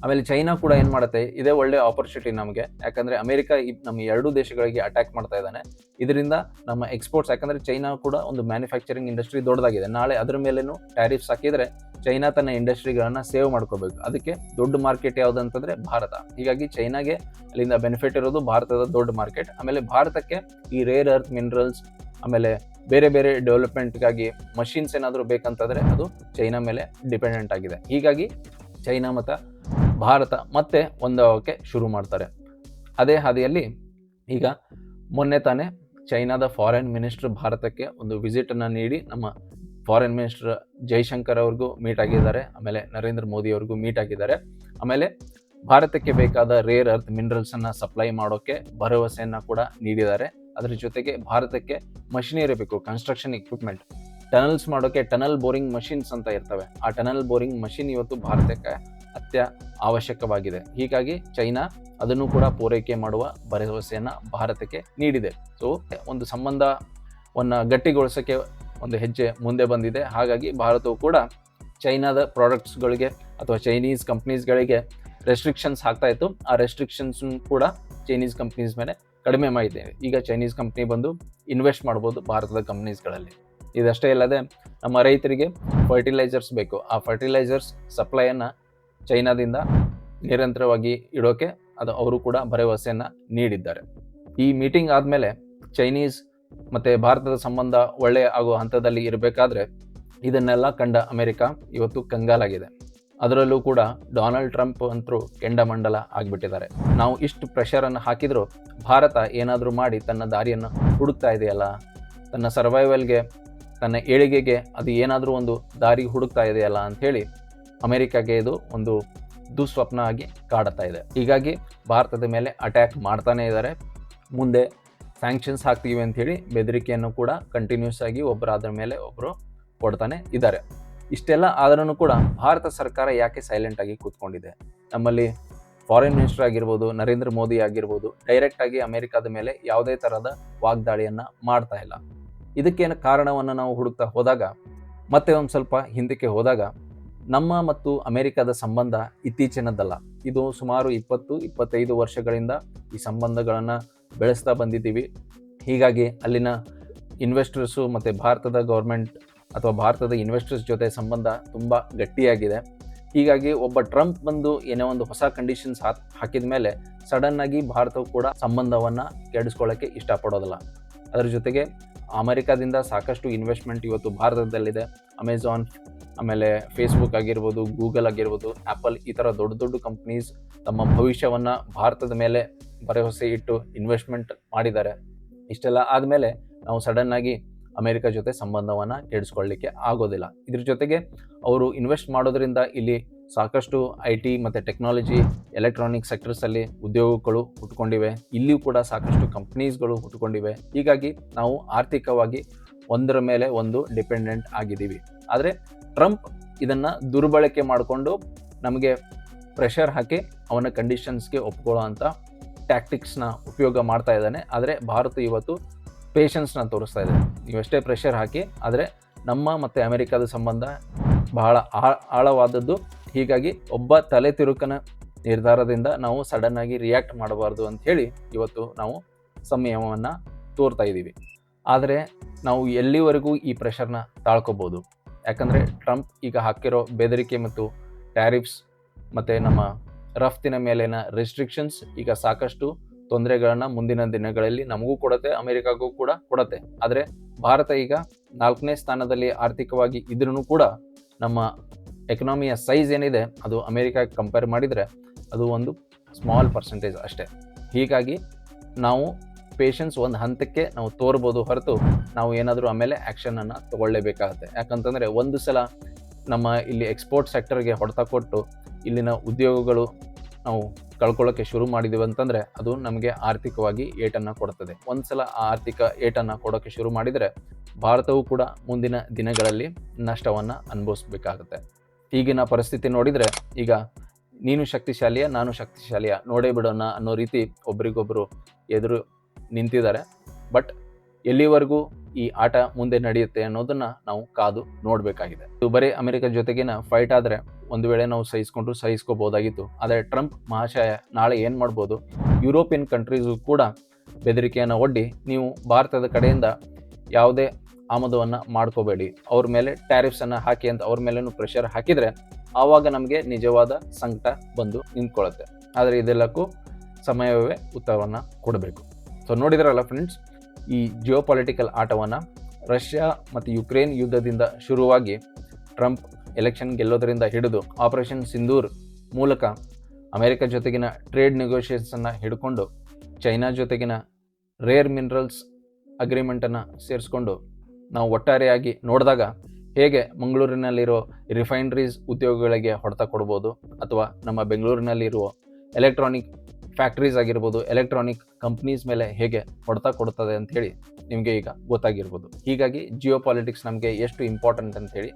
ಆಮೇಲೆ ಚೈನಾ ಕೂಡ ಏನು ಮಾಡುತ್ತೆ, ಇದೇ ಒಳ್ಳೆ ಆಪರ್ಚುನಿಟಿ ನಮಗೆ, ಯಾಕಂದರೆ ಅಮೇರಿಕಾ ನಮ್ಮ ಎರಡೂ ದೇಶಗಳಿಗೆ ಅಟ್ಯಾಕ್ ಮಾಡ್ತಾ ಇದ್ದಾನೆ. ಇದರಿಂದ ನಮ್ಮ ಎಕ್ಸ್ಪೋರ್ಟ್ಸ್, ಯಾಕಂದರೆ ಚೈನಾ ಕೂಡ ಒಂದು ಮ್ಯಾನುಫ್ಯಾಕ್ಚರಿಂಗ್ ಇಂಡಸ್ಟ್ರಿ ದೊಡ್ಡದಾಗಿದೆ. ನಾಳೆ ಅದರ ಮೇಲೇನು ಟ್ಯಾರಿಫ್ಸ್ ಹಾಕಿದರೆ ಚೈನಾ ತನ್ನ ಇಂಡಸ್ಟ್ರಿಗಳನ್ನು ಸೇವ್ ಮಾಡ್ಕೋಬೇಕು. ಅದಕ್ಕೆ ದೊಡ್ಡ ಮಾರ್ಕೆಟ್ ಯಾವುದಂತಂದರೆ ಭಾರತ. ಹೀಗಾಗಿ ಚೈನಾಗೆ ಅಲ್ಲಿಂದ ಬೆನಿಫಿಟ್ ಇರೋದು ಭಾರತದ ದೊಡ್ಡ ಮಾರ್ಕೆಟ್. ಆಮೇಲೆ ಭಾರತಕ್ಕೆ ಈ ರೇರ್ ಅರ್ತ್ ಮಿನರಲ್ಸ್, ಆಮೇಲೆ ಬೇರೆ ಬೇರೆ ಡೆವಲಪ್ಮೆಂಟ್ಗಾಗಿ ಮಷಿನ್ಸ್ ಏನಾದರೂ ಬೇಕಂತಂದರೆ ಅದು ಚೈನಾ ಮೇಲೆ ಡಿಪೆಂಡೆಂಟ್ ಆಗಿದೆ. ಹೀಗಾಗಿ ಚೈನಾ ಮತ್ತು ಭಾರತ ಮತ್ತೆ ಒಂದಾಗೋಕ್ಕೆ ಶುರು ಮಾಡ್ತಾರೆ. ಅದೇ ಹಾದಿಯಲ್ಲಿ ಈಗ ಮೊನ್ನೆ ತಾನೇ ಚೈನಾದ ಫಾರಿನ್ ಮಿನಿಸ್ಟರ್ ಭಾರತಕ್ಕೆ ಒಂದು ವಿಸಿಟನ್ನು ನೀಡಿ ನಮ್ಮ ಫಾರಿನ್ ಮಿನಿಸ್ಟರ್ ಜೈಶಂಕರ್ ಅವ್ರಿಗೂ ಮೀಟ್ ಆಗಿದ್ದಾರೆ. ಆಮೇಲೆ ನರೇಂದ್ರ ಮೋದಿ ಅವ್ರಿಗೂ ಮೀಟ್ ಆಗಿದ್ದಾರೆ. ಆಮೇಲೆ ಭಾರತಕ್ಕೆ ಬೇಕಾದ ರೇರ್ ಅರ್ತ್ ಮಿನರಲ್ಸನ್ನು ಸಪ್ಲೈ ಮಾಡೋಕ್ಕೆ ಭರವಸೆಯನ್ನು ಕೂಡ ನೀಡಿದ್ದಾರೆ. ಅದರ ಜೊತೆಗೆ ಭಾರತಕ್ಕೆ ಮಷಿನರಿ ಬೇಕು, ಕನ್ಸ್ಟ್ರಕ್ಷನ್ ಇಕ್ವಿಪ್ಮೆಂಟ್, ಟನಲ್ಸ್ ಮಾಡೋಕ್ಕೆ ಟನಲ್ ಬೋರಿಂಗ್ ಮಷಿನ್ಸ್ ಅಂತ ಇರ್ತವೆ. ಆ ಟನಲ್ ಬೋರಿಂಗ್ ಮಷಿನ್ ಇವತ್ತು ಭಾರತಕ್ಕೆ ಅವಶ್ಯಕವಾಗಿದೆ. ಹೀಗಾಗಿ ಚೈನಾ ಅದನ್ನು ಕೂಡ ಪೂರೈಕೆ ಮಾಡುವ ಭರವಸೆಯನ್ನು ಭಾರತಕ್ಕೆ ನೀಡಿದೆ. ಸೊ ಒಂದು ಸಂಬಂಧವನ್ನು ಗಟ್ಟಿಗೊಳಿಸೋಕ್ಕೆ ಒಂದು ಹೆಜ್ಜೆ ಮುಂದೆ ಬಂದಿದೆ. ಹಾಗಾಗಿ ಭಾರತವು ಕೂಡ ಚೈನಾದ ಪ್ರಾಡಕ್ಟ್ಸ್ಗಳಿಗೆ ಅಥವಾ ಚೈನೀಸ್ ಕಂಪ್ನೀಸ್ಗಳಿಗೆ ರೆಸ್ಟ್ರಿಕ್ಷನ್ಸ್ ಹಾಕ್ತಾ ಇತ್ತು. ಆ ರೆಸ್ಟ್ರಿಕ್ಷನ್ಸ್ ಕೂಡ ಚೈನೀಸ್ ಕಂಪ್ನೀಸ್ ಮೇಲೆ ಕಡಿಮೆ ಮಾಡಿದ್ದೇವೆ. ಈಗ ಚೈನೀಸ್ ಕಂಪ್ನಿ ಬಂದು ಇನ್ವೆಸ್ಟ್ ಮಾಡ್ಬೋದು ಭಾರತದ ಕಂಪ್ನೀಸ್ಗಳಲ್ಲಿ. ಇದಷ್ಟೇ ಅಲ್ಲದೆ ನಮ್ಮ ರೈತರಿಗೆ ಫರ್ಟಿಲೈಸರ್ಸ್ ಬೇಕು. ಆ ಫರ್ಟಿಲೈಸರ್ಸ್ ಸಪ್ಲೈಯನ್ನು ಚೈನಾದಿಂದ ನಿರಂತರವಾಗಿ ಇಡೋಕೆ ಅವರು ಕೂಡ ಭರವಸೆಯನ್ನು ನೀಡಿದ್ದಾರೆ. ಈ ಮೀಟಿಂಗ್ ಆದಮೇಲೆ ಚೈನೀಸ್ ಮತ್ತು ಭಾರತದ ಸಂಬಂಧ ಒಳ್ಳೆಯ ಆಗೋ ಹಂತದಲ್ಲಿ ಇರಬೇಕಾದ್ರೆ ಇದನ್ನೆಲ್ಲ ಕಂಡ ಅಮೆರಿಕ ಇವತ್ತು ಕಂಗಾಲಾಗಿದೆ. ಅದರಲ್ಲೂ ಕೂಡ ಡೊನಾಲ್ಡ್ ಟ್ರಂಪ್ ಅಂತರೂ ಕೆಂಡಮಂಡಲ ಆಗಿಬಿಟ್ಟಿದ್ದಾರೆ. ನಾವು ಇಷ್ಟು ಪ್ರೆಷರನ್ನು ಹಾಕಿದರೂ ಭಾರತ ಏನಾದರೂ ಮಾಡಿ ತನ್ನ ದಾರಿಯನ್ನು ಹುಡುಕ್ತಾ ಇದೆಯಲ್ಲ, ತನ್ನ ಸರ್ವೈವಲ್ಗೆ, ತನ್ನ ಏಳಿಗೆಗೆ ಅದು ಏನಾದರೂ ಒಂದು ದಾರಿ ಹುಡುಕ್ತಾ ಇದೆಯಲ್ಲ ಅಂಥೇಳಿ ಅಮೆರಿಕಾಗೆ ಇದು ಒಂದು ದುಸ್ವಪ್ನ ಆಗಿ ಕಾಡ್ತಾ ಇದೆ. ಹೀಗಾಗಿ ಭಾರತದ ಮೇಲೆ ಅಟ್ಯಾಕ್ ಮಾಡ್ತಾನೇ ಇದ್ದಾರೆ. ಮುಂದೆ ಸ್ಯಾಂಕ್ಷನ್ಸ್ ಹಾಕ್ತೀವಿ ಅಂಥೇಳಿ ಬೆದರಿಕೆಯನ್ನು ಕೂಡ ಕಂಟಿನ್ಯೂಸ್ ಆಗಿ ಒಬ್ಬರಾದ್ರ ಮೇಲೆ ಒಬ್ಬರು ಕೊಡ್ತಾನೆ ಇದ್ದಾರೆ. ಇಷ್ಟೆಲ್ಲ ಆದ್ರೂ ಕೂಡ ಭಾರತ ಸರ್ಕಾರ ಯಾಕೆ ಸೈಲೆಂಟ್ ಆಗಿ ಕೂತ್ಕೊಂಡಿದೆ? ನಮ್ಮಲ್ಲಿ ಫಾರಿನ್ ಮಿನಿಸ್ಟರ್ ಆಗಿರ್ಬೋದು, ನರೇಂದ್ರ ಮೋದಿ ಆಗಿರ್ಬೋದು, ಡೈರೆಕ್ಟಾಗಿ ಅಮೆರಿಕದ ಮೇಲೆ ಯಾವುದೇ ಥರದ ವಾಗ್ದಾಳಿಯನ್ನು ಮಾಡ್ತಾ ಇಲ್ಲ. ಇದಕ್ಕೇನು ಕಾರಣವನ್ನು ನಾವು ಹುಡುಕ್ತಾ ಹೋದಾಗ, ಮತ್ತೆ ಒಂದು ಸ್ವಲ್ಪ ಹಿಂದಕ್ಕೆ ಹೋದಾಗ, ನಮ್ಮ ಮತ್ತು ಅಮೆರಿಕದ ಸಂಬಂಧ ಇತ್ತೀಚಿನದ್ದಲ್ಲ. ಇದು ಸುಮಾರು 20-25 ವರ್ಷಗಳಿಂದ ಈ ಸಂಬಂಧಗಳನ್ನು ಬೆಳೆಸ್ತಾ ಬಂದಿದ್ದೀವಿ. ಹೀಗಾಗಿ ಅಲ್ಲಿನ ಇನ್ವೆಸ್ಟರ್ಸು ಮತ್ತು ಭಾರತದ ಗೌರ್ಮೆಂಟ್ ಅಥವಾ ಭಾರತದ ಇನ್ವೆಸ್ಟರ್ಸ್ ಜೊತೆ ಸಂಬಂಧ ತುಂಬ ಗಟ್ಟಿಯಾಗಿದೆ. ಹೀಗಾಗಿ ಒಬ್ಬ ಟ್ರಂಪ್ ಬಂದು ಏನೋ ಒಂದು ಹೊಸ ಕಂಡೀಷನ್ಸ್ ಹಾಕಿದ ಮೇಲೆ ಸಡನ್ನಾಗಿ ಭಾರತವು ಕೂಡ ಸಂಬಂಧವನ್ನು ಕೆಡಿಸ್ಕೊಳ್ಳೋಕ್ಕೆ ಇಷ್ಟಪಡೋದಿಲ್ಲ. ಅದರ ಜೊತೆಗೆ ಅಮೆರಿಕಾದಿಂದ ಸಾಕಷ್ಟು ಇನ್ವೆಸ್ಟ್ಮೆಂಟ್ ಇವತ್ತು ಭಾರತದಲ್ಲಿದೆ. ಅಮೆಜಾನ್, ಆಮೇಲೆ ಫೇಸ್ಬುಕ್ ಆಗಿರ್ಬೋದು, ಗೂಗಲ್ ಆಗಿರ್ಬೋದು, ಆ್ಯಪಲ್, ಈ ಥರ ದೊಡ್ಡ ದೊಡ್ಡ ಕಂಪ್ನೀಸ್ ತಮ್ಮ ಭವಿಷ್ಯವನ್ನು ಭಾರತದ ಮೇಲೆ ಭರವಸೆ ಇಟ್ಟು ಇನ್ವೆಸ್ಟ್ಮೆಂಟ್ ಮಾಡಿದ್ದಾರೆ. ಇಷ್ಟೆಲ್ಲ ಆದಮೇಲೆ ನಾವು ಸಡನ್ನಾಗಿ ಅಮೆರಿಕ ಜೊತೆ ಸಂಬಂಧವನ್ನು ಕೆಡಿಸ್ಕೊಳ್ಳಿಕ್ಕೆ ಆಗೋದಿಲ್ಲ. ಇದ್ರ ಜೊತೆಗೆ ಅವರು ಇನ್ವೆಸ್ಟ್ ಮಾಡೋದ್ರಿಂದ ಇಲ್ಲಿ ಸಾಕಷ್ಟು IT ಮತ್ತು ಟೆಕ್ನಾಲಜಿ, ಎಲೆಕ್ಟ್ರಾನಿಕ್ ಸೆಕ್ಟರ್ಸಲ್ಲಿ ಉದ್ಯೋಗಗಳು ಹುಟ್ಕೊಂಡಿವೆ. ಇಲ್ಲಿಯೂ ಕೂಡ ಸಾಕಷ್ಟು ಕಂಪ್ನೀಸ್ಗಳು ಹುಟ್ಕೊಂಡಿವೆ. ಹೀಗಾಗಿ ನಾವು ಆರ್ಥಿಕವಾಗಿ ಒಂದರ ಮೇಲೆ ಒಂದು ಡಿಪೆಂಡೆಂಟ್ ಆಗಿದ್ದೀವಿ. ಆದರೆ ಟ್ರಂಪ್ ಇದನ್ನು ದುರ್ಬಳಕೆ ಮಾಡಿಕೊಂಡು ನಮಗೆ ಪ್ರೆಷರ್ ಹಾಕಿ ಅವನ ಕಂಡೀಷನ್ಸ್ಗೆ ಒಪ್ಕೊಳ್ಳೋ ಅಂಥ ಟ್ಯಾಕ್ಟಿಕ್ಸ್ನ ಉಪಯೋಗ ಮಾಡ್ತಾ ಇದ್ದಾನೆ. ಆದರೆ ಭಾರತ ಇವತ್ತು ಪೇಷನ್ಸ್ನ ತೋರಿಸ್ತಾ ಇದೆ. ನೀವೆಷ್ಟೇ ಪ್ರೆಷರ್ ಹಾಕಿ, ಆದರೆ ನಮ್ಮ ಮತ್ತು ಅಮೆರಿಕದ ಸಂಬಂಧ ಬಹಳ ಆಳವಾದದ್ದು. ಹೀಗಾಗಿ ಒಬ್ಬ ತಲೆ ತಿರುಕನ ನಿರ್ಧಾರದಿಂದ ನಾವು ಸಡನ್ನಾಗಿ ರಿಯಾಕ್ಟ್ ಮಾಡಬಾರ್ದು ಅಂಥೇಳಿ ಇವತ್ತು ನಾವು ಸಂಯಮವನ್ನು ತೋರ್ತಾ ಇದ್ದೀವಿ. ಆದರೆ ನಾವು ಎಲ್ಲಿವರೆಗೂ ಈ ಪ್ರೆಷರ್ನ ತಾಳ್ಕೋಬೋದು? ಯಾಕಂದರೆ ಟ್ರಂಪ್ ಈಗ ಹಾಕಿರೋ ಬೆದರಿಕೆ ಮತ್ತು ಟ್ಯಾರಿಫ್ಸ್ ಮತ್ತು ನಮ್ಮ ರಫ್ತಿನ ಮೇಲಿನ ರೆಸ್ಟ್ರಿಕ್ಷನ್ಸ್ ಈಗ ಸಾಕಷ್ಟು ತೊಂದರೆಗಳನ್ನು ಮುಂದಿನ ದಿನಗಳಲ್ಲಿ ನಮಗೂ ಕೊಡುತ್ತೆ, ಅಮೆರಿಕಾಗೂ ಕೂಡ ಕೊಡುತ್ತೆ. ಆದರೆ ಭಾರತ ಈಗ 4ನೇ ಸ್ಥಾನದಲ್ಲಿ ಆರ್ಥಿಕವಾಗಿ ಇದ್ರೂ ಕೂಡ ನಮ್ಮ ಎಕನಾಮಿಯ ಸೈಜ್ ಏನಿದೆ ಅದು ಅಮೆರಿಕಾಗೆ ಕಂಪೇರ್ ಮಾಡಿದರೆ ಅದು ಒಂದು ಸ್ಮಾಲ್ ಪರ್ಸೆಂಟೇಜ್ ಅಷ್ಟೇ. ಹೀಗಾಗಿ ನಾವು ಪೇಷನ್ಸ್ ಒಂದು ಹಂತಕ್ಕೆ ನಾವು ತೋರ್ಬೋದು ಹೊರತು ನಾವು ಏನಾದರೂ ಆಮೇಲೆ ಆ್ಯಕ್ಷನನ್ನು ತೊಗೊಳ್ಳೇಬೇಕಾಗತ್ತೆ. ಯಾಕಂತಂದರೆ ಒಂದು ಸಲ ನಮ್ಮ ಇಲ್ಲಿ ಎಕ್ಸ್ಪೋರ್ಟ್ ಸೆಕ್ಟರ್ಗೆ ಹೊಡೆತ ಕೊಟ್ಟು ಇಲ್ಲಿನ ಉದ್ಯೋಗಗಳು ನಾವು ಕಳ್ಕೊಳ್ಳೋಕ್ಕೆ ಶುರು ಮಾಡಿದ್ದೀವಿ ಅಂತಂದರೆ ಅದು ನಮಗೆ ಆರ್ಥಿಕವಾಗಿ ಏಟನ್ನು ಕೊಡ್ತದೆ. ಒಂದು ಸಲ ಆ ಆರ್ಥಿಕ ಏಟನ್ನು ಕೊಡೋಕ್ಕೆ ಶುರು ಮಾಡಿದರೆ ಭಾರತವು ಕೂಡ ಮುಂದಿನ ದಿನಗಳಲ್ಲಿ ನಷ್ಟವನ್ನು ಅನುಭವಿಸ್ಬೇಕಾಗುತ್ತೆ. ಈಗಿನ ಪರಿಸ್ಥಿತಿ ನೋಡಿದರೆ ಈಗ ನೀನು ಶಕ್ತಿಶಾಲಿಯ, ನಾನು ಶಕ್ತಿಶಾಲಿಯ, ನೋಡೇ ಬಿಡೋಣ ಅನ್ನೋ ರೀತಿ ಒಬ್ರಿಗೊಬ್ಬರು ಎದುರು ನಿಂತಿದ್ದಾರೆ. ಬಟ್ ಎಲ್ಲಿವರೆಗೂ ಈ ಆಟ ಮುಂದೆ ನಡೆಯುತ್ತೆ ಅನ್ನೋದನ್ನು ನಾವು ಕಾದು ನೋಡಬೇಕಾಗಿದೆ. ಇದು ಬರೀ ಅಮೆರಿಕ ಜೊತೆಗಿನ ಫೈಟ್ ಆದರೆ ಒಂದು ವೇಳೆ ನಾವು ಸಹಿಸ್ಕೋಬೋದಾಗಿತ್ತು. ಆದರೆ ಟ್ರಂಪ್ ಮಹಾಶಯ ನಾಳೆ ಏನು ಮಾಡ್ಬೋದು, ಯುರೋಪಿಯನ್ ಕಂಟ್ರೀಸು ಕೂಡ ಬೆದರಿಕೆಯನ್ನು ಒಡ್ಡಿ ನೀವು ಭಾರತದ ಕಡೆಯಿಂದ ಯಾವುದೇ ಆಮದವನ್ನು ಮಾಡ್ಕೋಬೇಡಿ, ಅವ್ರ ಮೇಲೆ ಟ್ಯಾರಿಫ್ಸನ್ನು ಹಾಕಿ ಅಂತ ಅವ್ರ ಮೇಲೇನು ಪ್ರೆಷರ್ ಹಾಕಿದರೆ ಆವಾಗ ನಮಗೆ ನಿಜವಾದ ಸಂಕಟ ಬಂದು ನಿಂತ್ಕೊಳ್ಳುತ್ತೆ. ಆದರೆ ಇದೆಲ್ಲಕ್ಕೂ ಸಮಯವೇ ಉತ್ತರವನ್ನು ಕೊಡಬೇಕು. ಸೊ ನೋಡಿದ್ರಲ್ಲ ಫ್ರೆಂಡ್ಸ್, ಈ ಜಿಯೋಪಾಲಿಟಿಕಲ್ ಆಟವನ್ನು ರಷ್ಯಾ ಮತ್ತು ಯುಕ್ರೇನ್ ಯುದ್ಧದಿಂದ ಶುರುವಾಗಿ ಟ್ರಂಪ್ ಎಲೆಕ್ಷನ್ ಗೆಲ್ಲೋದರಿಂದ ಹಿಡಿದು ಆಪರೇಷನ್ ಸಿಂಧೂರ್ ಮೂಲಕ ಅಮೆರಿಕ ಜೊತೆಗಿನ ಟ್ರೇಡ್ ನೆಗೋಷಿಯೇಷನ್ಸನ್ನು ಹಿಡ್ಕೊಂಡು ಚೈನಾ ಜೊತೆಗಿನ ರೇರ್ ಮಿನರಲ್ಸ್ ಅಗ್ರಿಮೆಂಟನ್ನು ಸೇರಿಸ್ಕೊಂಡು ನಾವು ಒಟ್ಟಾರೆಯಾಗಿ ನೋಡಿದಾಗ ಹೇಗೆ ಮಂಗಳೂರಿನಲ್ಲಿರೋ ರಿಫೈನರೀಸ್ ಉದ್ಯೋಗಗಳಿಗೆ ಹೊಡೆತ ಕೊಡ್ಬೋದು, ಅಥವಾ ನಮ್ಮ ಬೆಂಗಳೂರಿನಲ್ಲಿರುವ ಎಲೆಕ್ಟ್ರಾನಿಕ್ ಫ್ಯಾಕ್ಟ್ರೀಸ್ ಆಗಿರ್ಬೋದು, ಎಲೆಕ್ಟ್ರಾನಿಕ್ ಕಂಪ್ನೀಸ್ ಮೇಲೆ ಹೇಗೆ ಹೊಡೆತ ಕೊಡುತ್ತದೆ ಅಂಥೇಳಿ ನಿಮಗೆ ಈಗ ಗೊತ್ತಾಗಿರ್ಬೋದು. ಹೀಗಾಗಿ ಜಿಯೋಪಾಲಿಟಿಕ್ಸ್ ನಮಗೆ ಎಷ್ಟು ಇಂಪಾರ್ಟೆಂಟ್ ಅಂಥೇಳಿ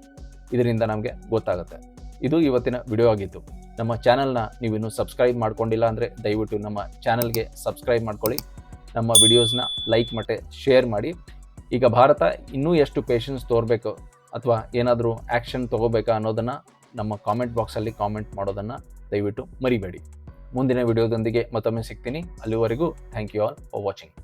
ಇದರಿಂದ ನಮಗೆ ಗೊತ್ತಾಗುತ್ತೆ. ಇದು ಇವತ್ತಿನ ವಿಡಿಯೋ ಆಗಿತ್ತು. ನಮ್ಮ ಚಾನಲ್ನ ನೀವಿನ್ನೂ ಸಬ್ಸ್ಕ್ರೈಬ್ ಮಾಡ್ಕೊಂಡಿಲ್ಲ ಅಂದರೆ ದಯವಿಟ್ಟು ನಮ್ಮ ಚಾನಲ್ಗೆ ಸಬ್ಸ್ಕ್ರೈಬ್ ಮಾಡ್ಕೊಳ್ಳಿ, ನಮ್ಮ ವಿಡಿಯೋಸ್ನ ಲೈಕ್ ಮತ್ತು ಶೇರ್ ಮಾಡಿ. ಈಗ ಭಾರತ ಇನ್ನೂ ಎಷ್ಟು ಪೇಷನ್ಸ್ ತೋರಬೇಕು ಅಥವಾ ಏನಾದರೂ ಆ್ಯಕ್ಷನ್ ತೊಗೋಬೇಕಾ ಅನ್ನೋದನ್ನು ನಮ್ಮ ಕಾಮೆಂಟ್ ಬಾಕ್ಸಲ್ಲಿ ಕಾಮೆಂಟ್ ಮಾಡೋದನ್ನು ದಯವಿಟ್ಟು ಮರಿಬೇಡಿ. ಮುಂದಿನ ವಿಡಿಯೋದೊಂದಿಗೆ ಮತ್ತೊಮ್ಮೆ ಸಿಗ್ತೀನಿ. ಅಲ್ಲಿವರೆಗೂ thank you all for watching.